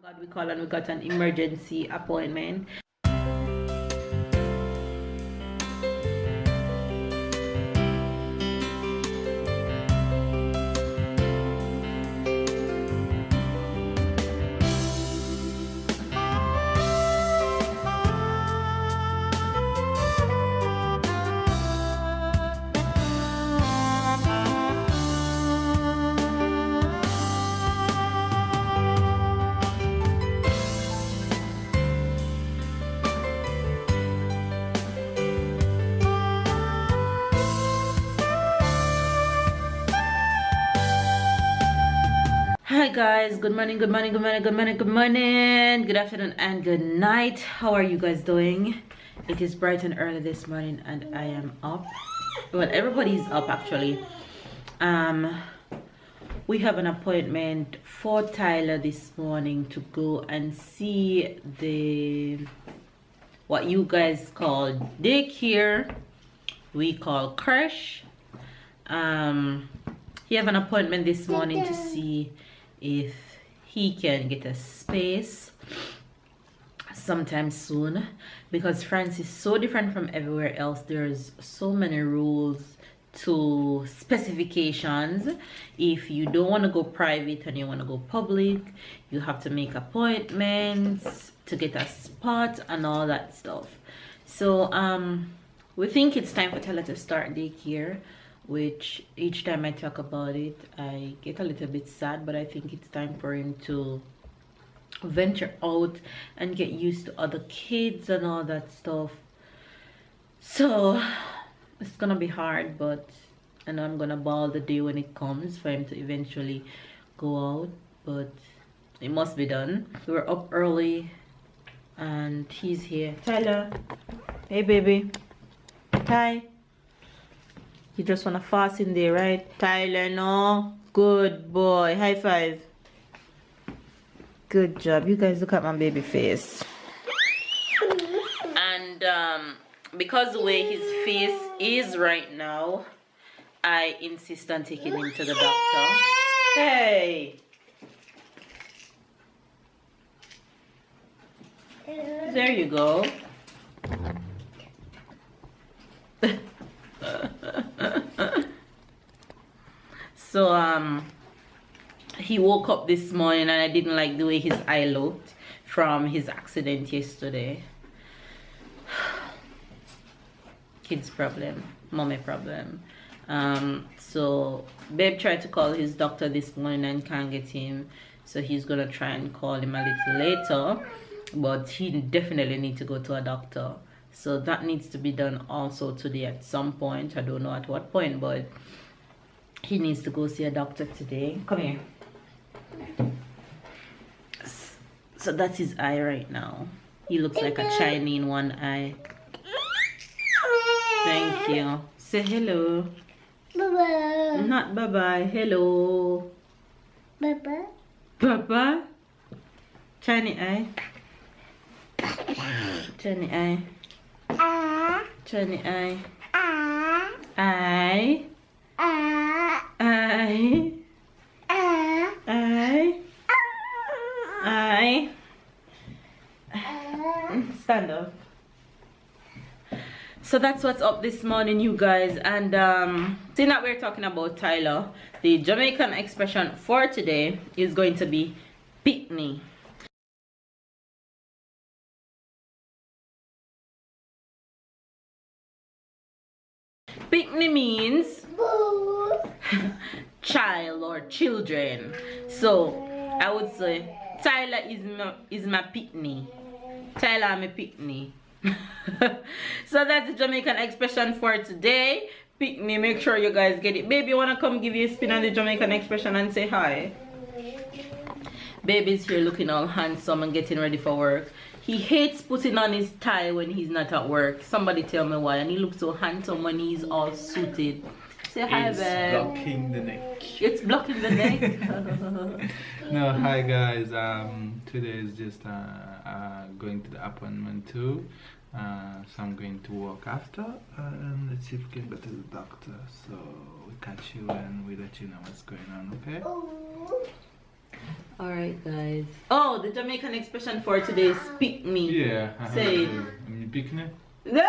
God, we call and we got an emergency appointment. Hi guys, good morning, good morning, good morning, good morning, good morning, good afternoon and good night. How are you guys doing? It is bright and early this morning and I am up. Well, everybody's up actually. We have an appointment for Tyler this morning to go and see the what you guys call daycare, we call crash. He have an appointment this morning to see if he can get a space sometime soon, because France is so different from everywhere else. There's so many rules to specifications. If you don't want to go private and you want to go public, you have to make appointments to get a spot and all that stuff. So we think it's time for Tyler to start daycare, which each time I talk about it I get a little bit sad, but I think it's time for him to venture out and get used to other kids and all that stuff. So it's gonna be hard, but I know I'm gonna ball the day when it comes for him to eventually go out, but it must be done. We were up early and he's here. Tyler, hey baby. Hi. You just want to fast in there, right? Tyler, no. Good boy. High five. Good job. You guys look at my baby face. And because the way his face is right now, I insist on taking him to the doctor. Hey. There you go. So he woke up this morning and I didn't like the way his eye looked from his accident yesterday. Kids problem, mommy problem. So babe tried to call his doctor this morning and can't get him, so he's gonna try and call him a little later, but he definitely needs to go to a doctor. So that needs to be done also today at some point. I don't know at what point, but he needs to go see a doctor today. Come here. So that's his eye right now. He looks like a shiny in one eye. Thank you. Say hello. Bye-bye. Not bye-bye. Hello. Bye-bye. Bye-bye. Shiny eye. Shiny eye. Shiny eye. Eye. I stand up. So that's what's up this morning, you guys. And seeing that we're talking about Tyler, the Jamaican expression for today is going to be pitney. Pitney means child or children. So I would say Tyler is my pitney. Tyler, I'm a pitney. So that's the Jamaican expression for today. Pitney, make sure you guys get it. Baby, you wanna come give you a spin on the Jamaican expression and say hi? Baby's here looking all handsome and getting ready for work. He hates putting on his tie when he's not at work. Somebody tell me why. And he looks so handsome when he's all suited. Say hi, it's babe. blocking the neck. It's blocking the neck. No, hi guys. Today is just going to the appointment too. So I'm going to walk after, and let's see if we can go to the doctor. So we catch you and we let you know what's going on. Okay? All right, guys. Oh, the Jamaican expression for today is "pick me." Yeah. Say it. Me pick me. Say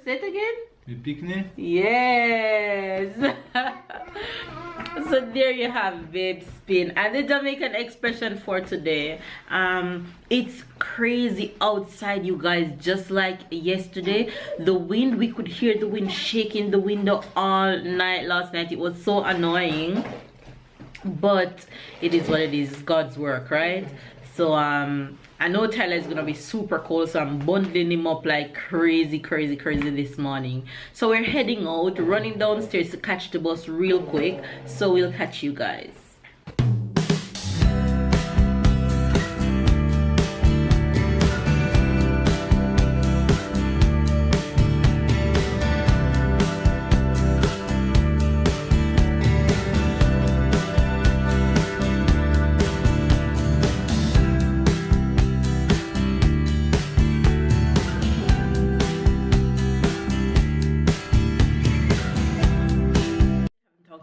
it again. Me pick me. Yes. So there you have babe spin and the Jamaican expression for today. It's crazy outside, you guys. Just like yesterday, the wind, we could hear the wind shaking the window all night last night. It was so annoying, but it is what it is. It's God's work, right? So I know Tyler is gonna be super cold, so I'm bundling him up like crazy this morning. So we're heading out, running downstairs to catch the bus real quick. So we'll catch you guys.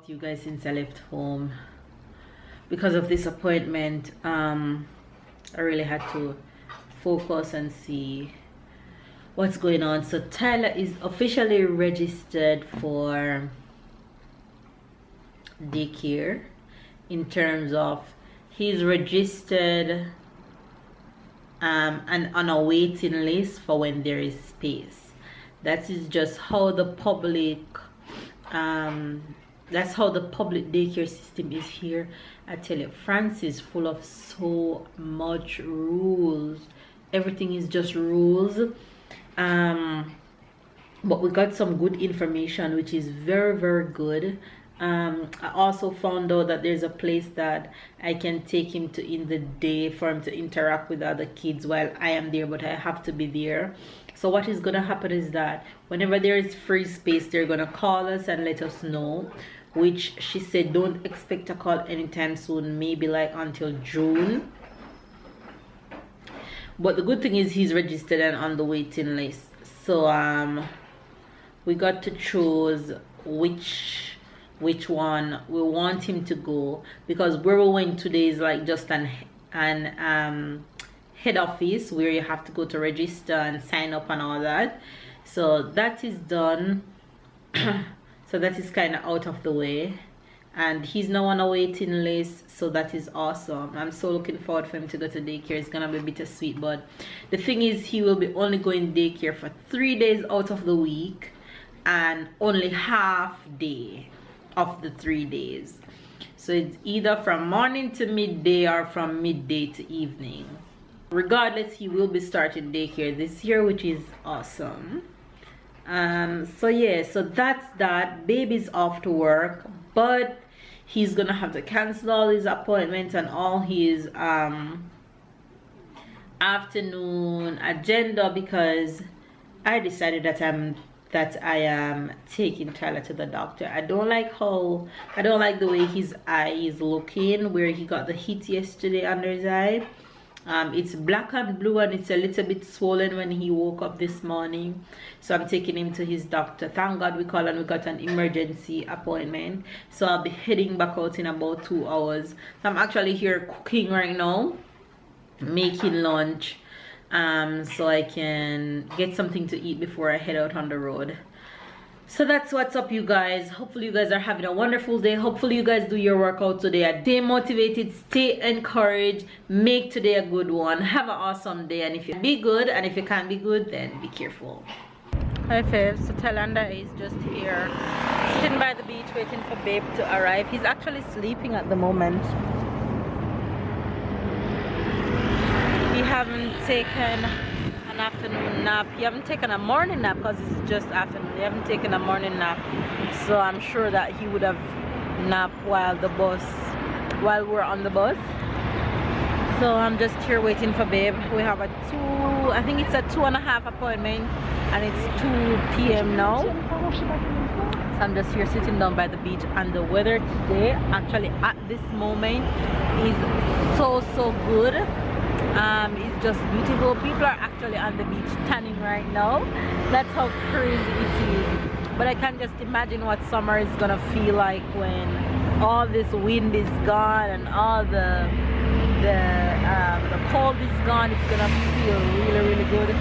To you guys since I left home because of this appointment. I really had to focus and see what's going on. So Tyler is officially registered for daycare, in terms of he's registered and on a waiting list for when there is space. That is just how the public that's how the public daycare system is here. I tell you, France is full of so much rules. Everything is just rules. But we got some good information, which is very good. I also found out that there's a place that I can take him to in the day for him to interact with other kids while I am there, but I have to be there. So what is gonna happen is that whenever there is free space, they're gonna call us and let us know, which she said don't expect a call anytime soon, maybe like until June. But the good thing is he's registered and on the waiting list. So we got to choose which one we want him to go, because where we went today is like just an head office where you have to go to register and sign up and all that. So that is done. So that is kind of out of the way, and he's now on a waiting list, so that is awesome. I'm so looking forward for him to go to daycare. It's gonna be bittersweet, but the thing is he will be only going daycare for 3 days out of the week and only half day of the 3 days. So it's either from morning to midday or from midday to evening. Regardless, he will be starting daycare this year, which is awesome. So yeah, so that's that. Baby's off to work, but he's gonna have to cancel all his appointments and all his afternoon agenda, because I decided that I am taking Tyler to the doctor. I don't like the way his eye is looking, where he got the heat yesterday under his eye. It's black and blue, and it's a little bit swollen when he woke up this morning. So I'm taking him to his doctor. Thank God we called and we got an emergency appointment. So I'll be heading back out in about 2 hours. So I'm actually here cooking right now, making lunch, so I can get something to eat before I head out on the road. So that's what's up, you guys. Hopefully you guys are having a wonderful day. Hopefully you guys do your workout today. Stay motivated, stay encouraged, make today a good one. Have an awesome day, and if you be good, and if you can't be good, then be careful. Hi Fave, so Talanda is just here sitting by the beach waiting for Babe to arrive. He's actually sleeping at the moment. We haven't taken an afternoon nap. You haven't taken a morning nap because it's just afternoon. You haven't taken a morning nap, so I'm sure that he would have napped while we're on the bus. So I'm just here waiting for Babe. We have I think it's a 2.5 appointment, and it's 2 p.m. now. So I'm just here sitting down by the beach, and the weather today, actually at this moment, is so good. It's just beautiful. People are actually on the beach tanning right now. That's how crazy it is. But I can just imagine what summer is gonna feel like when all this wind is gone and all the cold is gone, it's gonna feel really good.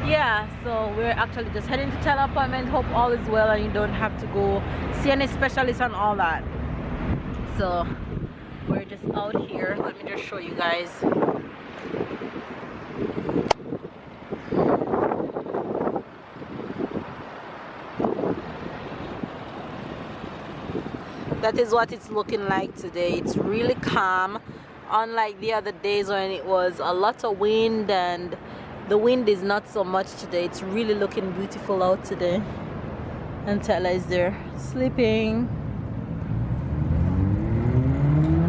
Yeah, so we're actually just heading to tele appointment. Hope all is well and you don't have to go see any specialist and all that. So we're just out here. Let me just show you guys. That is what it's looking like today. It's really calm, unlike the other days when it was a lot of wind, and the wind is not so much today. It's really looking beautiful out today. And Tyler is there sleeping.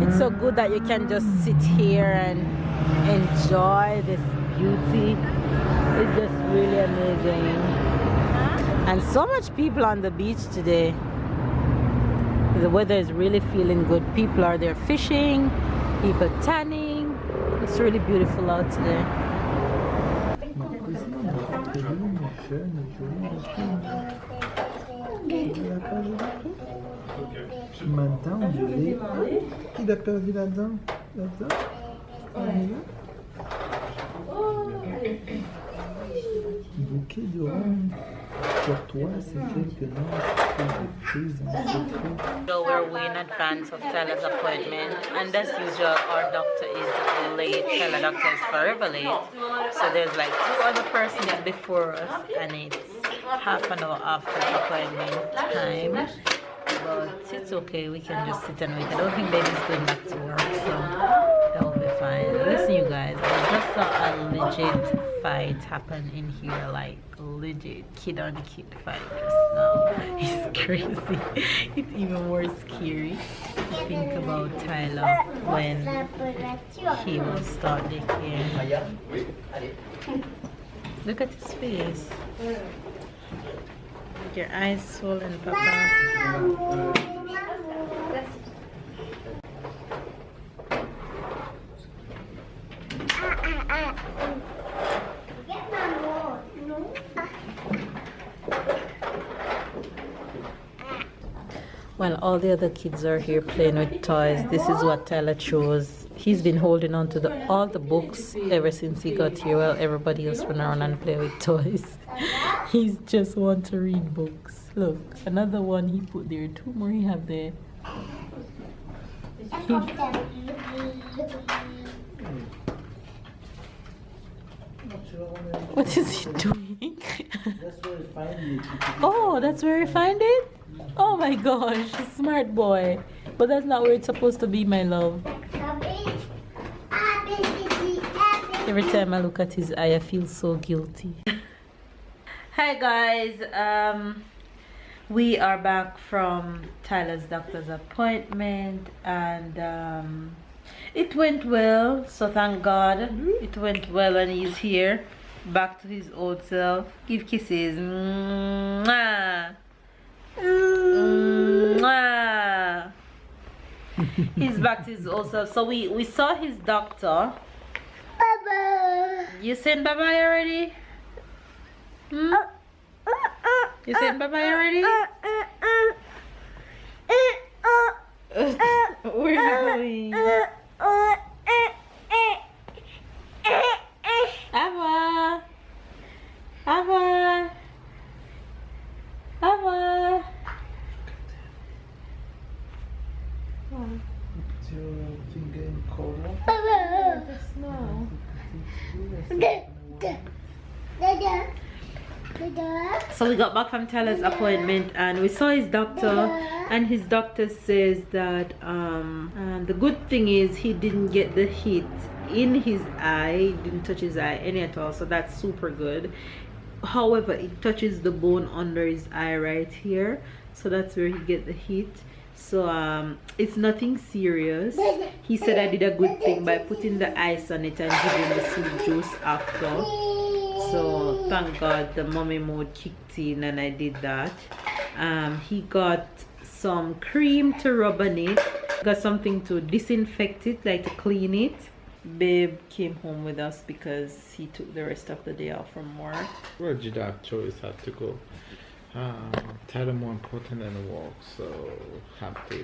It's so good that you can just sit here and enjoy this beauty. It's just really amazing. And so much people on the beach today. The weather is really feeling good. People are there fishing, people tanning. It's really beautiful out today. Maintenant, il a perdu la dent. Bouquet de rondes. Pour toi, c'est quelque chose de secret. So we're way in advance of Tyler's appointment, and as usual, our doctor is late. Tyler's doctor is forever late. So there's like 2 other persons before us, and it's half an hour after the appointment time. But it's okay, we can just sit and wait. I don't think baby's going back to work, so that'll be fine. Listen, you guys, I just saw a legit fight happen in here, like legit kid on kid fight just now. It's crazy. It's even more scary to think about Tyler when he will start daycare. Look at his face. Your eyes swollen, Papa. Well, all the other kids are here playing with toys. This is what Tyler chose. He's been holding on to all the books ever since he got here, while everybody else run around and play with toys. He's just want to read books. Look, another one he put there. 2 more he have there. What is he doing? Oh, that's where he find it? Oh my gosh, smart boy. But that's not where it's supposed to be, my love. Every time I look at his eye, I feel so guilty. Hi guys, we are back from Tyler's doctor's appointment, and it went well, so thank God. It went well and he's here, back to his old self. Give kisses. Mwah. Mwah. He's back to his old self. So we saw his doctor. Bye-bye. You saying bye-bye already? Hmm? You saying bye-bye already? Where are you going? Ava! Ava! Ava! Put your finger in collar. No. So we got back from Tyler's appointment and we saw his doctor, and his doctor says that the good thing is he didn't get the heat in his eye, didn't touch his eye any at all, so that's super good. However, it touches the bone under his eye right here, so that's where he get the heat. So it's nothing serious. He said I did a good thing by putting the ice on it and giving the sweet juice after. So thank God the mommy mode kicked in and I did that. He got some cream to rub on it, got something to disinfect it, like to clean it. Babe came home with us because he took the rest of the day off from work. Well, did have choice, had to go. title more important than the walk, so have to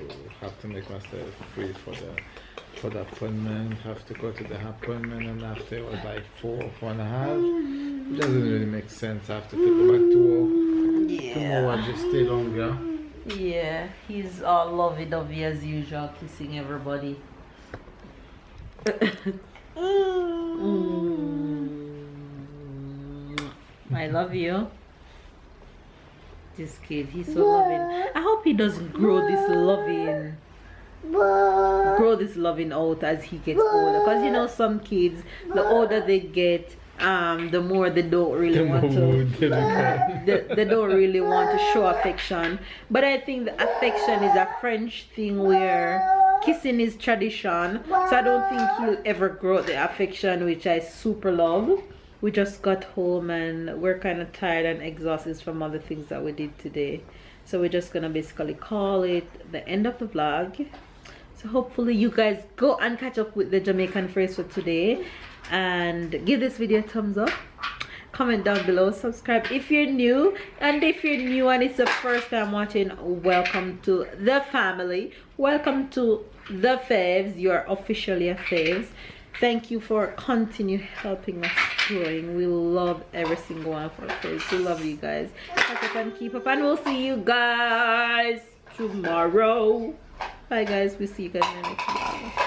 make myself free for the appointment. Have to go to the appointment, and after it was like 4.5. It doesn't really make sense. I have to go back to work. Yeah. Tomorrow I just stay longer. Yeah, he's all lovey-dovey as usual, kissing everybody. I love you. This kid, he's so loving. I hope he doesn't grow this loving out as he gets older, because you know some kids, the older they get, the more they don't really want to they don't really want to show affection. But I think the affection is a French thing where kissing is tradition, so I don't think he'll ever grow the affection, which I super love. We just got home and we're kind of tired and exhausted from all the things that we did today, so we're just gonna basically call it the end of the vlog. So hopefully you guys go and catch up with the Jamaican phrase for today, and give this video a thumbs up, comment down below, subscribe if you're new, and if you're new and it's the first time watching, welcome to the family, welcome to the faves. You're officially a faves. Thank you for continue helping us growing. We love every single one of our faves. We love you guys. Catch up and keep up, and we'll see you guys tomorrow. Bye guys, we'll see you guys in the next vlog.